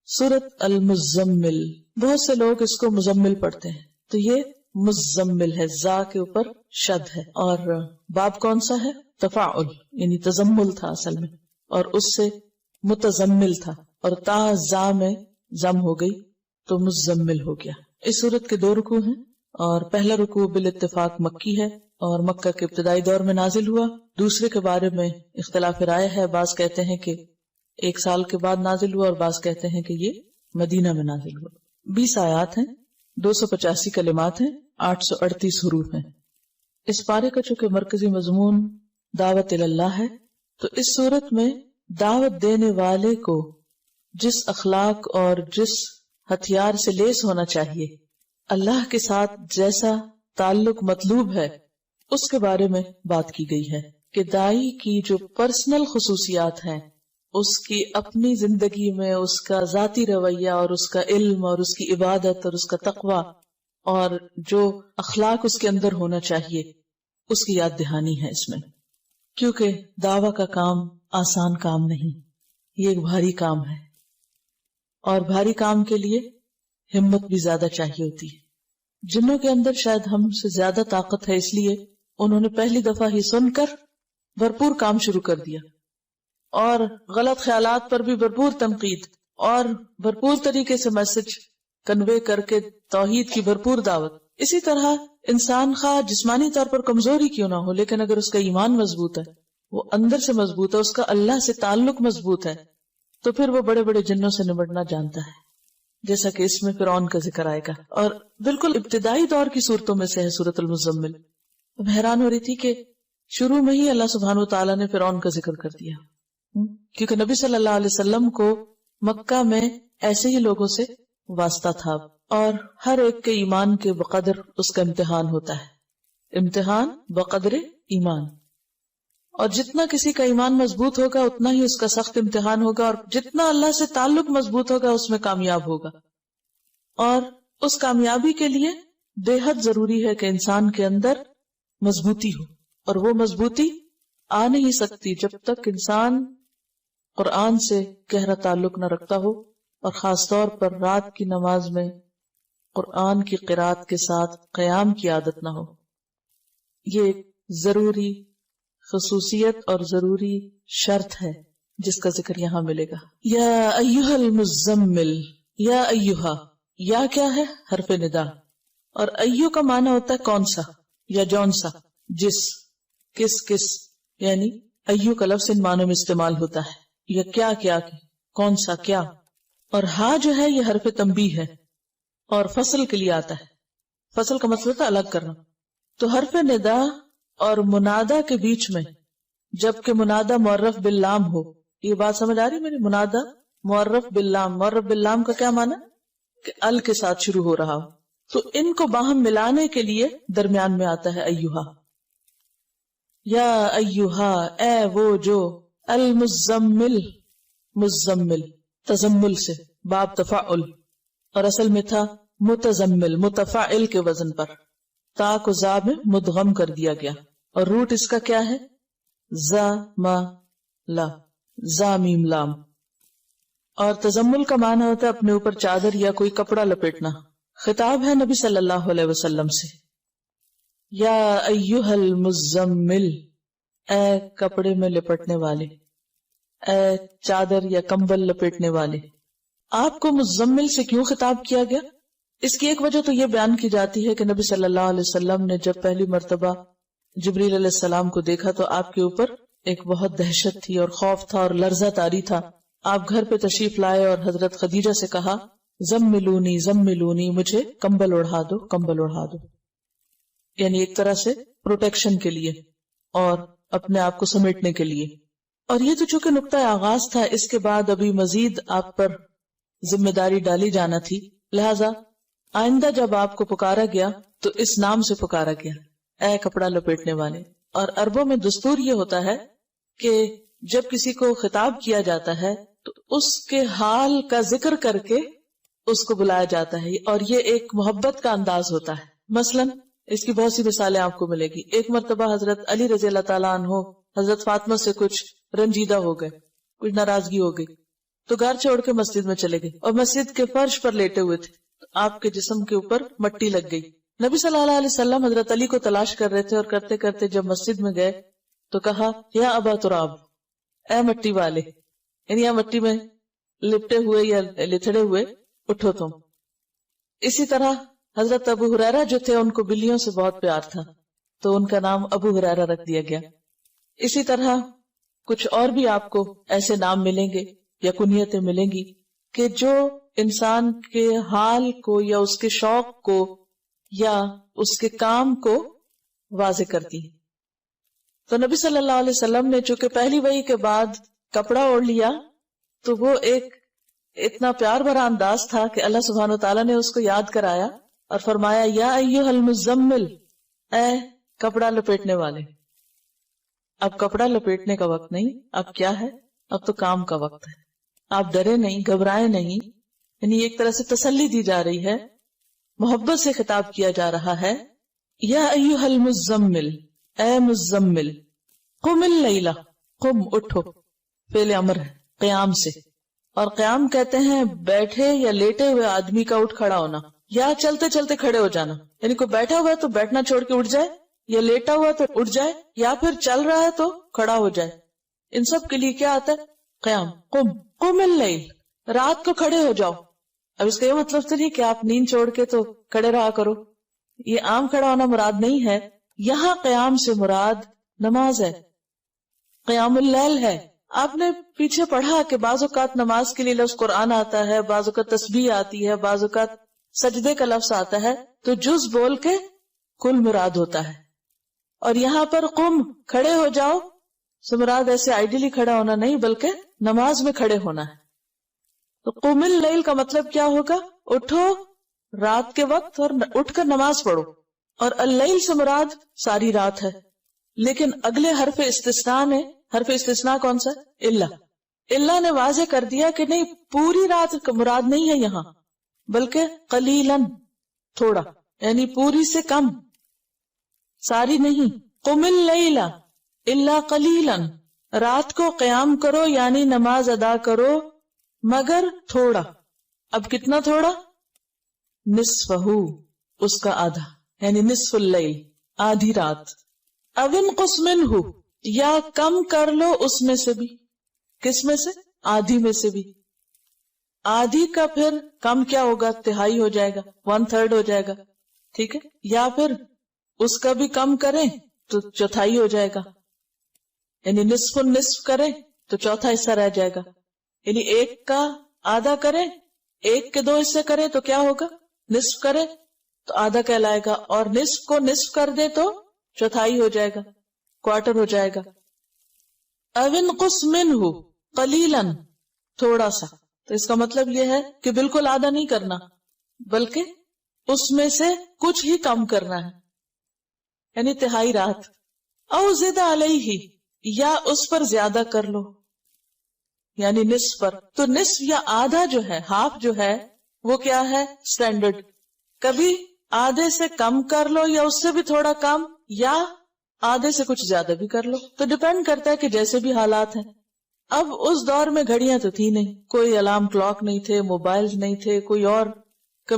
سورت المزمل، بہت سے لوگ اس کو مزمل پڑھتے ہیں، تو یہ مزمل ہے، زا کے اوپر شد ہے، اور باب کون سا ہے؟ تفاعل، یعنی تزمل تھا اصل میں، اور اس سے متزمل تھا، اور تا زا میں زم ہو گئی تو مزمل ہو گیا۔ اس سورت کے 2 رکوع ہیں، اور پہلا رکوع بالاتفاق مکی ہے اور مکہ کے ابتدائی دور میں نازل ہوا۔ دوسرے کے بارے میں اختلاف رائے ہے، بعض کہتے ہیں کہ 1 سال کے بعد نازل ہوا، اور بعض کہتے ہیں کہ یہ مدینہ میں نازل ہوا۔ 20 آیات ہیں، 285 کلمات ہیں، 838 حروف ہیں۔ اس پارے کا چونکہ مرکزی مضمون دعوت اللہ ہے، تو اس صورت میں دعوت دینے والے کو جس اخلاق اور جس ہتھیار سے لیس ہونا چاہیے، اللہ کے ساتھ جیسا تعلق مطلوب ہے، اس کے بارے میں بات کی گئی ہے کہ داعی کی جو پرسنل خصوصیات ہیں، اس کی اپنی زندگی میں اس کا ذاتی رویہ اور اس کا علم اور اس کی عبادت اور اس کا تقوی اور جو اخلاق اس کے اندر ہونا چاہیے، اس کی یاد دہانی ہے اس میں، کیونکہ دعویٰ کا کام آسان کام نہیں، یہ ایک بھاری کام ہے، اور بھاری کام کے لیے ہمت بھی زیادہ چاہیے ہوتی ہے۔ جنوں کے اندر شاید ہم سے زیادہ طاقت ہے، اس لیے انہوں نے پہلی دفعہ ہی سن کر بھرپور کام شروع کر دیا، اور غلط خیالات پر بھی بھرپور تنقید، اور بھرپور طریقے سے میسج کنوے کر کے توحید کی بھرپور دعوت۔ اسی طرح انسان خواہ جسمانی طور پر کمزوری کیوں نہ ہو، لیکن اگر اس کا ایمان مضبوط ہے، وہ اندر سے مضبوط ہے، اس کا اللہ سے تعلق مضبوط ہے، تو پھر وہ بڑے بڑے جنوں سے نمٹنا جانتا ہے، جیسا کہ اس میں فرعون کا ذکر آئے گا، اور بالکل ابتدائی دور کی صورتوں میں سے ہے سورۃ المزمل۔ اب حیران ہو رہی تھی کہ شروع میں ہی اللہ سبحانہ وتعالیٰ نے فرعون کا ذکر کر دیا، کیونکہ نبی صلی اللہ علیہ وسلم کو مکہ میں ایسے ہی لوگوں سے واسطہ تھا، اور ہر ایک کے ایمان کے بقدر اس کا امتحان ہوتا ہے، امتحان بقدر ایمان، اور جتنا کسی کا ایمان مضبوط ہوگا اتنا ہی اس کا سخت امتحان ہوگا، اور جتنا اللہ سے تعلق مضبوط ہوگا اس میں کامیاب ہوگا۔ اور اس کامیابی کے لیے بے حد ضروری ہے کہ انسان کے اندر مضبوطی ہو، اور وہ مضبوطی آ نہیں سکتی جب تک انسان قرآن سے گہرا تعلق نہ رکھتا ہو، اور خاص طور پر رات کی نماز میں قرآن کی قرات کے ساتھ قیام کی عادت نہ ہو۔ یہ ایک ضروری خصوصیت اور ضروری شرط ہے جس کا ذکر یہاں ملے گا۔ یا ایھا المزمل، یا ایھا، یا کیا ہے؟ حرف ندا، اور ایو کا معنی ہوتا ہے کون سا یا جون سا، جس، کس، یعنی ایو کا لفظ ان معنوں میں استعمال ہوتا ہے، یا کیا، کون سا کیا، اور ہا جو ہے یہ حرف تنبیہ ہے اور فصل کے لیے آتا ہے۔ فصل کا مطلب ہوتا ہے الگ کرنا، تو حرف ندا اور منادا کے بیچ میں جبکہ منادا معرف باللام ہو، یہ بات سمجھ آ رہی میری؟ منادا معرف باللام، معرف باللام کا کیا معنی؟ کہ ال کے ساتھ شروع ہو رہا ہو، تو ان کو باہم ملانے کے لیے درمیان میں آتا ہے ایھا۔ یا ایھا، اے وہ جو، المزمل، مزمل تزمل سے، باب تفاعل، اور اصل میں تھا متزمل، متفاعل کے وزن پر، تا کو زا میں مدغم کر دیا گیا، اور روٹ اس کا کیا ہے؟ زا ما لا، زا میم لام، اور تزمل کا معنی ہوتا ہے اپنے اوپر چادر یا کوئی کپڑا لپیٹنا۔ خطاب ہے نبی صلی اللہ علیہ وسلم سے، یا ایھا المزمل، اے کپڑے میں لپٹنے والے، اے چادر یا کمبل لپیٹنے والے۔ آپ کو مزمل سے کیوں خطاب کیا گیا؟ اس کی ایک وجہ تو یہ بیان کی جاتی ہے کہ نبی صلی اللہ علیہ وسلم نے جب پہلی مرتبہ جبریل علیہ السلام کو دیکھا تو آپ کے اوپر ایک بہت دہشت تھی اور خوف تھا اور لرزہ طاری تھا۔ آپ گھر پہ تشریف لائے اور حضرت خدیجہ سے کہا، زملونی زملونی، مجھے کمبل اڑھا دو، کمبل اڑھا دو، یعنی ایک طرح سے پروٹیکشن کے لیے اور اپنے آپ کو سمیٹنے کے لیے۔ اور یہ تو چونکہ نقطہ آغاز تھا، اس کے بعد ابھی مزید آپ پر ذمہ داری ڈالی جانا تھی، لہذا آئندہ جب آپ کو پکارا گیا تو اس نام سے پکارا گیا، اے کپڑا لپیٹنے والے۔ اور عربوں میں دستور یہ ہوتا ہے کہ جب کسی کو خطاب کیا جاتا ہے تو اس کے حال کا ذکر کر کے اس کو بلایا جاتا ہے، اور یہ ایک محبت کا انداز ہوتا ہے۔ مثلا اس کی بہت سی مثالیں آپ کو ملے گی۔ ایک مرتبہ حضرت علی رضی اللہ تعالیٰ عنہ حضرت فاطمہ سے کچھ رنجیدہ ہو گئے، کچھ ناراضگی ہو گئی، تو گھر چھوڑ کے مسجد میں چلے گئے اور مسجد کے فرش پر لیٹے ہوئے تھے، آپ کے جسم کے اوپر مٹی لگ گئی. نبی صلی اللہ علیہ وسلم حضرت علی کو تلاش کر رہے تھے اور کرتے کرتے جب مسجد میں گئے تو کہا یا ابا تراب، اے مٹی والے، یعنی یا مٹی میں لپٹے ہوئے یا لتڑے ہوئے اٹھو تم. اسی طرح حضرت ابو ہریرہ جو تھے ان کو بلیوں سے بہت پیار تھا تو ان کا نام ابو ہریرہ رکھ دیا گیا. اسی طرح کچھ اور بھی آپ کو ایسے نام ملیں گے یا کنیتیں ملیں گی کہ جو انسان کے حال کو یا اس کے شوق کو یا اس کے کام کو واضح کرتی ہے. تو نبی صلی اللہ علیہ وسلم نے چونکہ پہلی وحی کے بعد کپڑا اوڑھ لیا تو وہ ایک اتنا پیار بھرا انداز تھا کہ اللہ سبحانہ وتعالیٰ نے اس کو یاد کرایا اور فرمایا یا ایھا المزمل، اے کپڑا لپیٹنے والے. اب کپڑا لپیٹنے کا وقت نہیں، اب کیا ہے؟ اب تو کام کا وقت ہے. آپ ڈرے نہیں، گھبرائے نہیں، یعنی ایک طرح سے تسلی دی جا رہی ہے، محبت سے خطاب کیا جا رہا ہے. یا ایھا المزمل، اے مزمل، قم اللیلہ، قم اٹھو، فعل امر ہے قیام سے، اور قیام کہتے ہیں بیٹھے یا لیٹے ہوئے آدمی کا اٹھ کھڑا ہونا یا چلتے چلتے کھڑے ہو جانا. یعنی کوئی بیٹھا ہوا ہے تو بیٹھنا چھوڑ کے اٹھ جائے، یا لیٹا ہوا تو اٹھ جائے، یا پھر چل رہا ہے تو کھڑا ہو جائے. ان سب کے لیے کیا آتا ہے؟ قیام. قم اللیل، رات کو کھڑے ہو جاؤ. اب اس کا یہ مطلب تو نہیں کہ آپ نیند چھوڑ کے تو کھڑے رہا کرو، یہ عام کھڑا ہونا مراد نہیں ہے. یہاں قیام سے مراد نماز ہے، قیام اللیل ہے. آپ نے پیچھے پڑھا کہ بعض اوقات نماز کے لیے لفظ قرآن آتا ہے، بعض اوقات تسبیح آتی ہے، بعض اوقات سجدے کا لفظ آتا ہے، تو جز بول کے کل مراد ہوتا ہے. اور یہاں پر قم، کھڑے ہو جاؤ سے مراد ایسے آئیڈیلی کھڑا ہونا نہیں بلکہ نماز میں کھڑے ہونا ہے. تو قم اللیل کا مطلب کیا ہوگا؟ اٹھو رات کے وقت اور اٹھ کر نماز پڑھو. اور اللیل سے مراد ساری رات ہے. لیکن اگلے حرف استثناء نے، حرف استثناء کون سا؟ اللہ نے واضح کر دیا کہ نہیں، پوری رات کا مراد نہیں ہے یہاں، بلکہ قلیلاً، تھوڑا، یعنی پوری سے کم، ساری نہیں. قم اللیل الا قلیلاً، رات کو قیام کرو یعنی نماز ادا کرو مگر تھوڑا. اب کتنا تھوڑا؟ نصفہ، اس کا آدھا، یعنی نصف اللیل، آدھی رات. او انقص منہ، یا کم کر لو اس میں سے بھی. کس میں سے؟ آدھی میں سے بھی. آدھی کا پھر کم کیا ہوگا؟ تہائی ہو جائے گا، 1/3 ہو جائے گا، ٹھیک ہے. یا پھر اس کا بھی کم کریں تو چوتھائی ہو جائے گا، یعنی نصف النصف کریں تو چوتھا حصہ رہ جائے گا. یعنی ایک کا آدھا کریں، ایک کے 2 حصے کریں تو کیا ہوگا؟ نصف کریں تو آدھا کہلائے گا، اور نصف کو نصف کر دے تو چوتھائی ہو جائے گا، کوارٹر ہو جائے گا. او انقص منہ قلیلاً، تھوڑا سا. تو اس کا مطلب یہ ہے کہ بالکل آدھا نہیں کرنا بلکہ اس میں سے کچھ ہی کم کرنا ہے، یعنی تہائی رات. او زد علیہ، یا اس پر زیادہ کر لو، یعنی نصف پر. تو نصف یا آدھا جو ہے، ہاف جو ہے، وہ کیا ہے؟ سٹینڈرڈ. کبھی آدھے سے کم کر لو یا اس سے بھی تھوڑا کم، یا آدھے سے کچھ زیادہ بھی کر لو. تو ڈیپینڈ کرتا ہے کہ جیسے بھی حالات ہیں. اب اس دور میں گھڑیاں تو تھی نہیں، کوئی الارم کلاک نہیں تھے، موبائل نہیں تھے، کوئی اور